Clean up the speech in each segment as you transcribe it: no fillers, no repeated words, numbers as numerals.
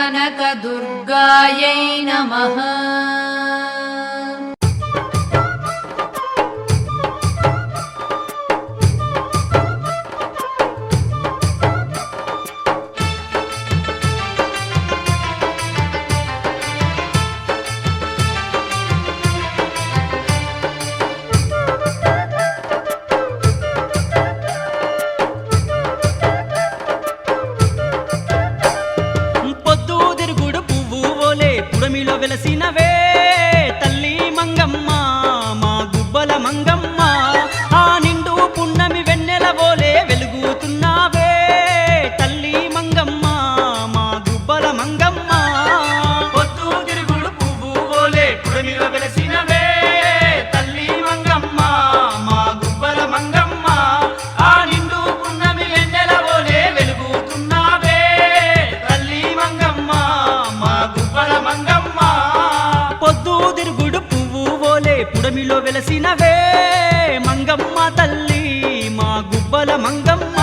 కనకదుర్గాయై నమః. పుడమిలో వెలసినవే తల్లి మంగమ్మ మా గుబ్బల మంగమ్మ, ఆ నిండు పున్నమి వెన్నెల బోలే వెలుగుతున్నావే తల్లి మంగమ్మ మా గుబ్బల మంగమ్మ. పొద్దు తిరుగుడు పువ్వు బోలే పుడమిలో వెలసినవే తల్లి మంగమ్మ మా గుబ్బల మంగమ్మ, ఆ నిండు పున్నమి వెన్నెల బోలే వెలుగుతున్నావే తల్లి మంగమ్మ మా గుబ్బల మంగమ్మ. పొద్దు తిరుగుడు పువ్వు ఓలే పుడమిలో వెలసినవే మంగమ్మ తల్లి మా గుబ్బల మంగమ్మ.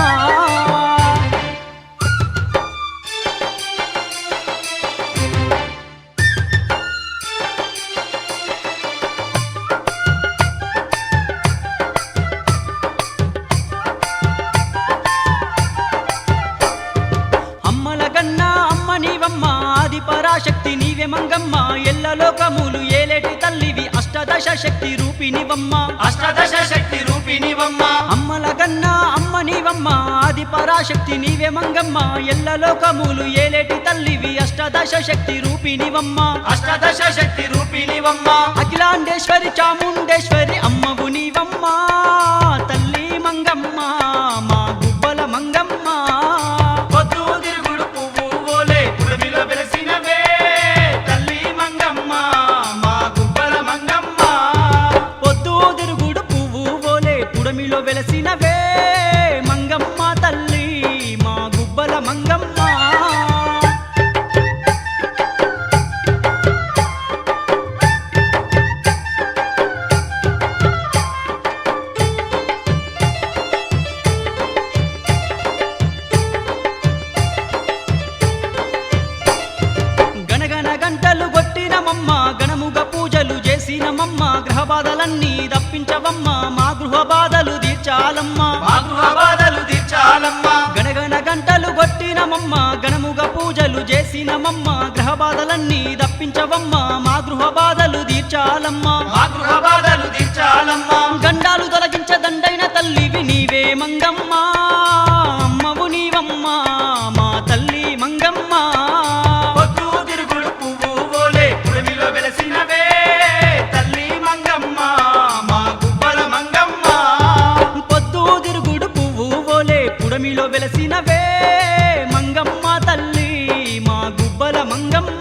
అమ్మల గన్నా అమ్మ నీవమ్మ ఆది పరాశక్తి నీవే మంగమ్మ, ఎల్లలోకములు ఏలేటి తల్లివి అష్టదశ శక్తి రూపినివమ్మ, అష్టదశ శక్తి రూపినివమ్మ. అమ్మల గన్నా అమ్మ నీవమ్మ ఆది పరాశక్తి నీవే మంగమ్మ, ఎల్లలోకములు ఏలేటి తల్లివి అష్టదశ శక్తి రూపినివమ్మ, అష్టదశ శక్తి రూపినివమ్మ. అఖిలాండేశ్వరి చాముండేశ్వరి అమ్మవు నీవమ్మ తల్లి మంగమ్మ మా గుబ్బల మంగమ్మ. పొద్దు తిరుగుడు పువ్వు ఓలే పుడమిలో వెలసినవే తల్లి మంగమ్మ మా గుబ్బల మంగమ్మ. పొద్దు తిరుగుడు పువ్వు ఓలే పుడమిలో వెలసినవే మంగమ్మ తల్లి మా గుబ్బల మంగమ్మ. గణగణ గంటలు కొట్టినమమ్మ గణముగా పూజలు చేసినమమ్మ, గ్రహ బాధలన్నీ తప్పించవమ్మ మా గృహ బాధలు తీర్చాలమ్మ, మా గృహ బాధలు తీర్చాలమ్మ. గణగణ గంటలు కొట్టినమమ్మ గణముగా పూజలు చేసినమమ్మ, గ్రహ బాధలన్నీ తప్పించవమ్మ మా గృహ బాధలు తీర్చాలమ్మ, మా గృహ బాధలు తీర్చాలమ్మ. గండాలు తొలగించ దండైన తల్లివి నీవే మంగమ్మ, అమ్మవు నీవమ్మ మా తల్లి మంగమ్మ. పొద్దు తిరుగుడు పువ్వు ఓలే పుడమిలో వెలసినవే తల్లి మంగమ్మ మా గుబ్బల మంగమ్మ. పొద్దు తిరుగుడు పువ్వు ఓలే పుడమిలో వెలసినవే మంగమ్మ తల్లి మా గుబ్బల మంగమ్మ.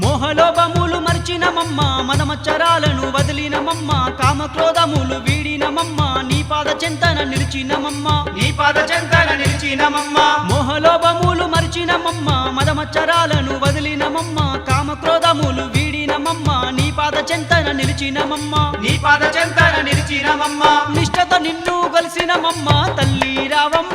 మోహలోభములు మర్చినమమ్మ మనమచ్చరాలను వదిలినమమ్మ, కామక్రోధములు వీడినమమ్మ నీ పాద చెంతన నిలిచినమమ్మ, నీ పాద చెంతన నిలిచినమమ్మ. మోహలోభములు మర్చినమమ్మ మదమచ్చరాలను వదిలినమమ్మ, కామక్రోధములు వీడినమమ్మ నీ పాద చెంతన నిలిచినమమ్మ, నీ పాద చెంతన నిలిచినమమ్మ. నిష్టతో నిన్ను గలిసినమమ్మ తల్లి రావమ్మ